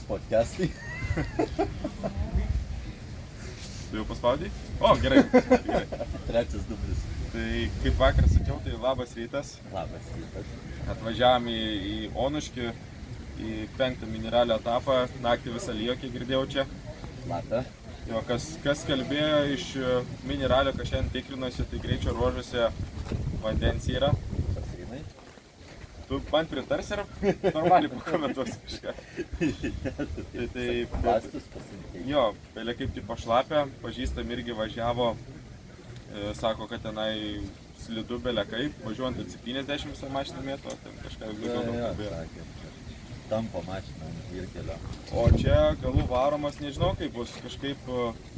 podcastai. Tu jau paspaudai? O, gerai. Trečias dublis. Tai kaip vakar sakiau, tai labas rytas. Labas rytas. Atvažiavom į Onuškį, į 5. mineralio etapą. Naktį visą lijo, kiek girdėjau čia. Lapė. Jo, kas kalbėjo iš mineralio, kas šiandien tikrinosi, tai greičio ruožuose vandens yra. Pasrinai. Tu man pritarsi ar normaliai pakomentuosi kažką? Tai Pastus pasirinkti. jo, pelė kaip tipo šlapia, pažįstam irgi važiavo, sako, kad tenai slidu belė kaip, važiuojant 70 visą mašiną mėto, ten kažką daugiau kalbėjo. Tampo mašiną ant žvyrkelio. O čia galų varomas, nežinau kaip bus, kažkaip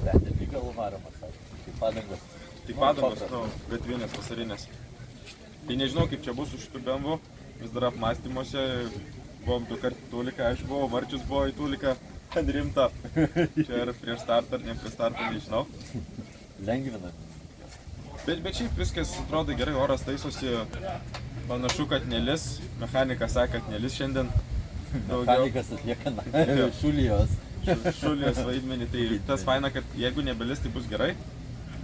Bet ne tik galų varomas, kaip padangos. tik padangos, gatvinės, vasarinės. Tai nežinau kaip čia bus su šitų BMW, vis dar apmąstymuose, buvom 2 kartų Tuliką, aš buvau, Marčius buvo į Tuliką, ant rimta. Čia ar prieš startą, ar ne prieš startą, nežinau. Lengvina. Bet šiaip viskas atrodo gerai, oras taisosi, panašu, kad nelis, mechanikas sakė, kad nelis šiandien. Mechanikas atlieka šulijos. Šulijos vaidmenį, tai tas faina, kad jeigu nebelis, tai bus gerai.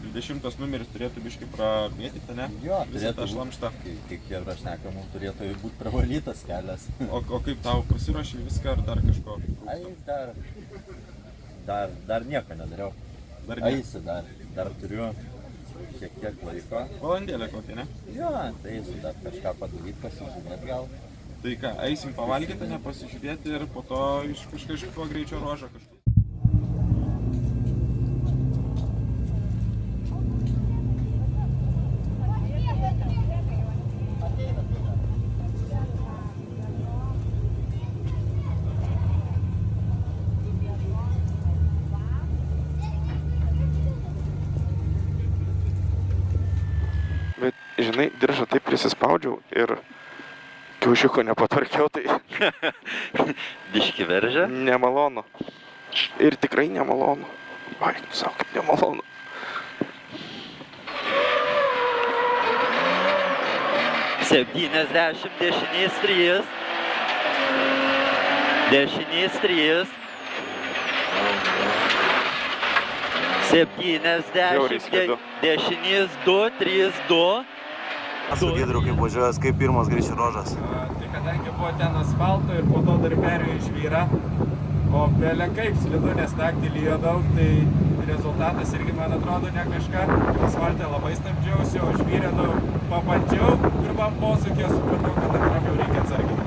20 numeris turėtų biškai pramėtyti, ne? Jo, visą tą šlamštą. Kaip jie prašneka, mums turėtų būti pravalytas kelias. O kaip tau pasiruošė viską ar dar kažko? Ai, dar nieko nedariau. Eisiu dar turiu šiek tiek laiko. Valandėlę kokią, ne? Jo, tai eisiu dar kažką padaryti, pasižiūrėti gal. Tai ką, eisim pavalgyti, ne, pasižiūrėti ir po to iš kažko greičio ruožo kažko. Bet, žinai, diržą taip prisispaudžiau ir kiaušiuko nepatvarkiau, tai Biški veržia? nemalonu. Ir tikrai nemalonu. Ai, savo kaip nemalonu. Septyniasdešimt, dešinės 3. Dešinės 3. 70, dešinės 2, 3, 2. Su Gidriu kaip važiuojas, kaip pirmas greičio ruožas. Tai kadangi buvo ten asfalto ir po to dar perėjo į žvyrą, o pelė kaip slidu, nes naktį lijo daug, tai rezultatas irgi man atrodo ne kažką. Asfaltė labai stabdžiausi, o žvyrę pabandžiau pirmam posūkį, supratau, kad atrodo reikia atsargiai.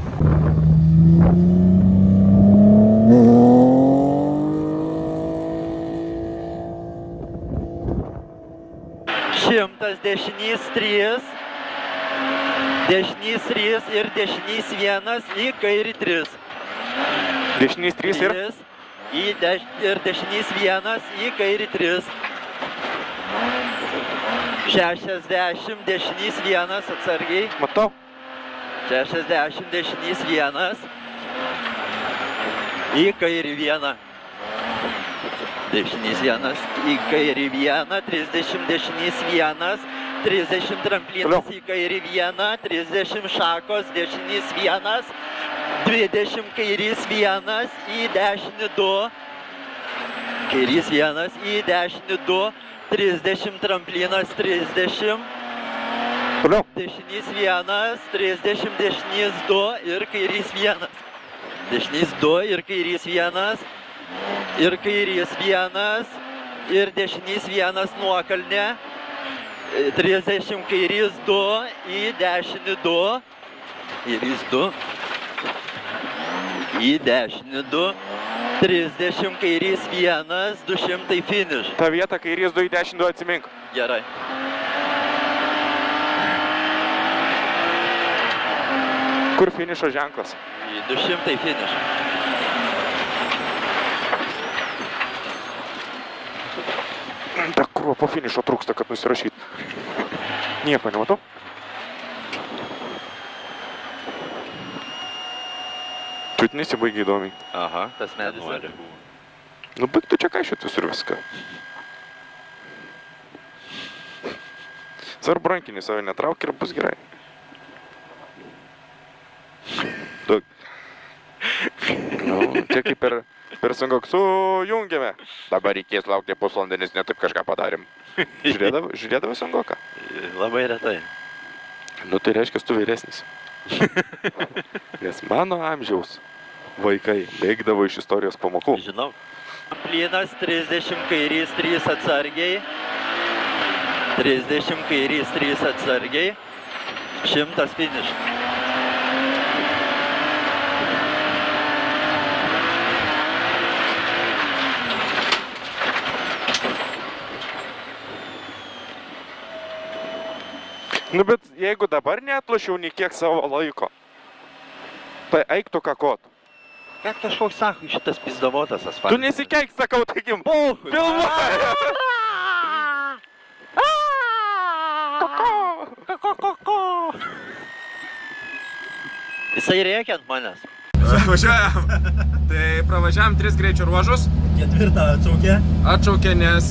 Šimtas, dešinys 3. Dešinys 3 ir dešinys 1 į kairį 3. Dešinys 3 ir? Ir dešinys 1 į kairį 3. 60, dešinys 1 atsargiai. Matau. 60, dešinys 1 į kairį 1. Dešinys 1 į kairį 1, 30 dešinys 1, 30 tramplinas į kairį 1, 30 šakos dešinys 1, 20 kairys 1 į dešinį 2, kairys 1 į dešinį 2, 30 tramplinas 30, dešinys 1, 30 dešinys 2 ir kairys 1, dešinys 2 ir kairys 1, ir kairys 1 ir dešinys 1 nuokalnė, 30 kairys 2 į dešinį 2, kairys 2 į dešinį 2, 30 kairys 1, 200 finish. Ta vieta kairys 2 į dešinį 2 atsimink. Gerai. Kur finišo ženklas? Į 200 finish. Ta krūva po finišo trūksta, kad nusirašyt. Nieko nematau. Tu nesibaigia įdomiai. Aha, tas medis yra. Nu, baig tu čia kaišiut visur viską. Svarbu rankinį save netrauk ir bus gerai. Daug. No. Čia kaip per Sungok sujungėme. Dabar reikės laukti pusvalandį, nes ne taip kažką padarėm. Žiūrėdavo Sungoką? Labai retai. Nu tai reiškia, tu vyresnis. Nes mano amžiaus vaikai bėgdavo iš istorijos pamokų. Žinau. Tramplinas 30 kairys 3 atsargiai. 30 kairys 3 atsargiai. 100 finiš. Nu bet jeigu dabar neatlošiau nei kiek savo laiko, tai eiktų kakot. Ką kažkoks sako, šitas pizdavotas Tu asfaltas? nesikeik, sakau, taigi. Pochui! Filmuoja! Jisai rėkia ant manęs. Važiuojam. Tai pravažiavam 3 greičio ruožus. 4 atšaukė. Atšaukė, nes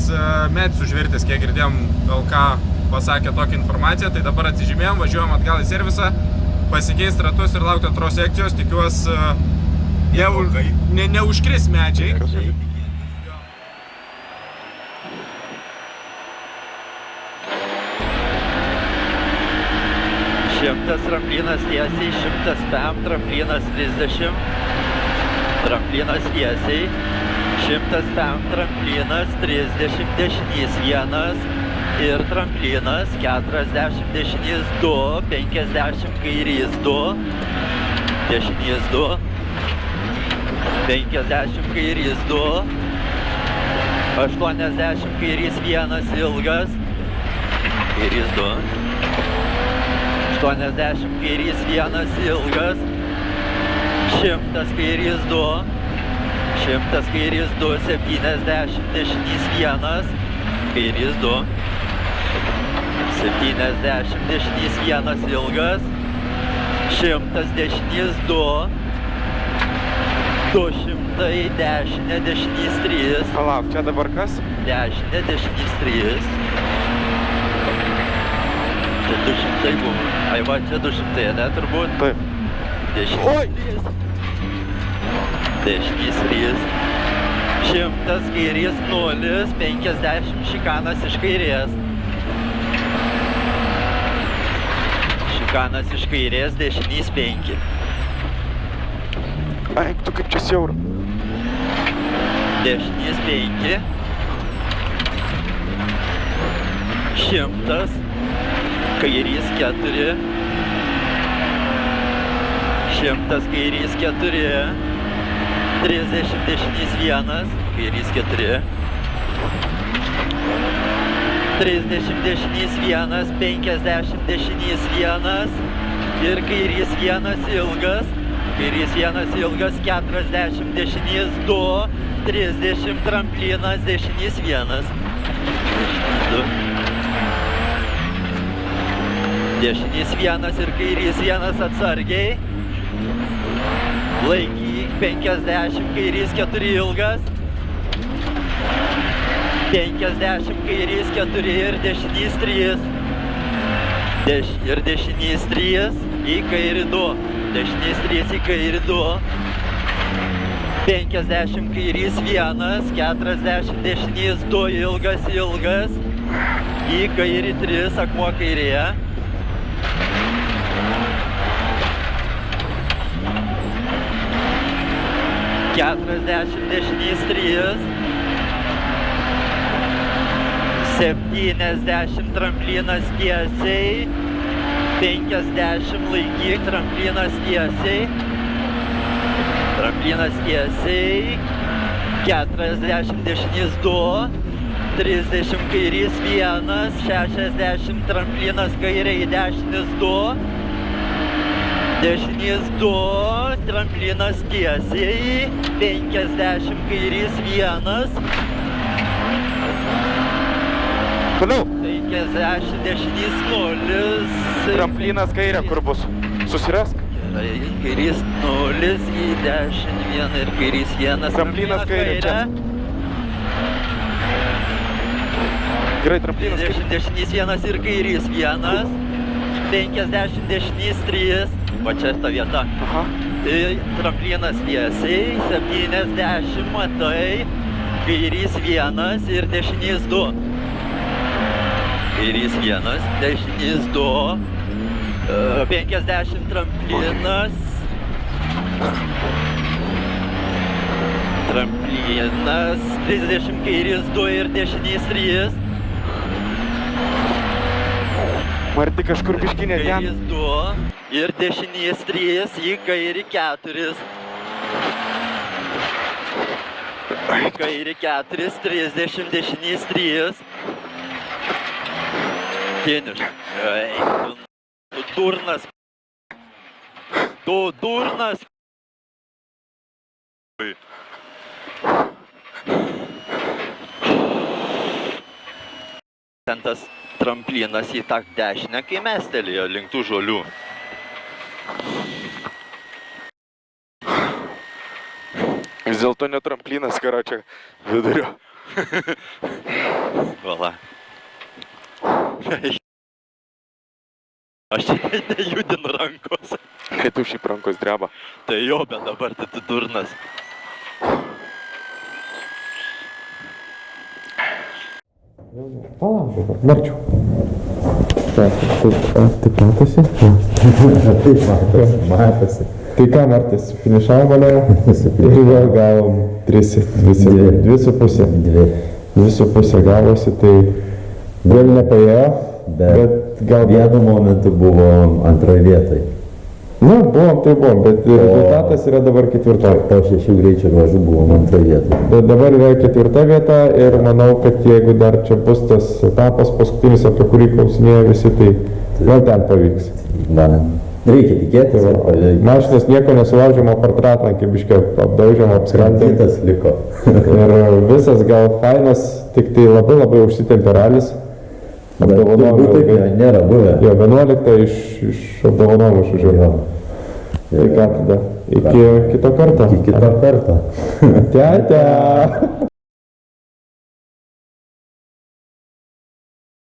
medis užvirtis, kiek girdėjom, LK pasakė tokią informaciją. Tai dabar atsižymėjom, važiuojam atgal į servisą, pasikeisti ratus ir laukti antros sekcijos. Tikiuosi, neužkris medžiai. Šimtas tramplinas tiesiai, 100 PM, tramplinas 30, tramplinas tiesiai, 100 PM, tramplinas 30, dešinys 1 ir tramplinas 40, dešinys 2, 50, kairys 2, dešinys 2, 50, kairys 2, 80, kairys 1, ilgas, kairys 2. 80 kairys 1 ilgas, 100 kairys 2, 100 kairys 2, 70 dešinys 1, kairys 2, 70 dešinys 1 ilgas, 100 dešinys 2, 200 dešinė dešinys 3, Palauk, čia dabar kas? dešinė dešinys 3. Čia 200 buvo. Ai va, čia 200, ne, turbūt? Taip. Dešinys 3. Dešinys 3. 100 kairys 0, 50 šikanas iš kairės. Šikanas iš kairės, dešinys 5. Eik, tu kaip čia siaura. Dešinys 5. 100. Kairys 4, 100 kairys 4, 30 dešinys 1, kairys 4, 30 dešinys 1, 50 dešinys 1 ir kairys 1 ilgas, kairys 1 ilgas, 40 dešinys 2, 30 tramplinas dešinys 1, dešinys 2. Dešinys 1 ir kairys 1 atsargiai. Laikyk 50, kairys 4 ilgas. 50, kairys 4 ir dešinys 3. Ir dešinys 3 į kairį 2. Dešinys 3 į kairį 2. 50, kairys 1, 40 dešinys 2 ilgas. Į kairį 3, akmuo kairėje. 40 dešinys 3, 70 tramplinas tiesiai, 50 laikyk, tramplinas tiesiai, 40 dešinys 2, 30 kairys 1, 60 tramplinas kairiai, dešinis 2, dešinys 2, tramplinas tiesiai, 50 kairys 1, Toliau. 50 dešinys 0. Tramplinas kairė, kur bus? Susirask. Gerai, kairys 0, į dešinį 1 ir kairys 1. Tramplinas kairė čia. Gerai, tramplinas kairė. Dešinys 1 ir kairys 1. 50 dešinys 3, va čia ta vieta. Aha. Tramplinas tiesiai, 70 matai, kairys 1 ir dešinys 2. Kairys 1, dešinys 2, 50 tramplinas. Tramplinas, 30 kairys 2 ir dešinys 3. Marti kažkur biškinė ten. Kairys 2 ir dešinys 3, į kairį 4. Į kairį 4, 30, dešinys 3. Finish. Tu durnas. Tu durnas. Ten tas tramplinas į tą dešinę, kai mestelėjo link tų žolių. Vis dėlto ne tramplinas, karo čia vidurio. Vala. Aš čia nejudinu rankos. Kai tu šiaip rankos dreba. Tai jo, bet dabar tai tu durnas. Palauk dabar, Marčiau. Taip matosi? Taip matosi. Tai ką, Martis, finišavo mane ir vėl gavom 2,5 gavosi, tai vėl nepaėjo, bet gal... Vienu momentu buvom antroje vietoje. Nu, buvom, bet rezultatas yra dabar 4. Po 6 greičio ruožų buvom antroje vietoje. Bet dabar yra 4 vieta ir manau, kad jeigu dar čia bus tas etapas paskutinis, apie kurį klausinėjo visi, tai gal ten pavyks. Reikia tikėtis, ar pavyks. Mašinas nieko nesulaužėmo portratą, kaip biškio apdaužėmo, apskrantėm. Kitas liko. Ir visas gal fainas, tik tai labai užsitempė ralis. Apdovanojimų. Taip nėra buvę. Jo, 11 iš apdovanojimų išvažiavo. Tai ką tada? Iki kito karto. Iki kito karto. Ate.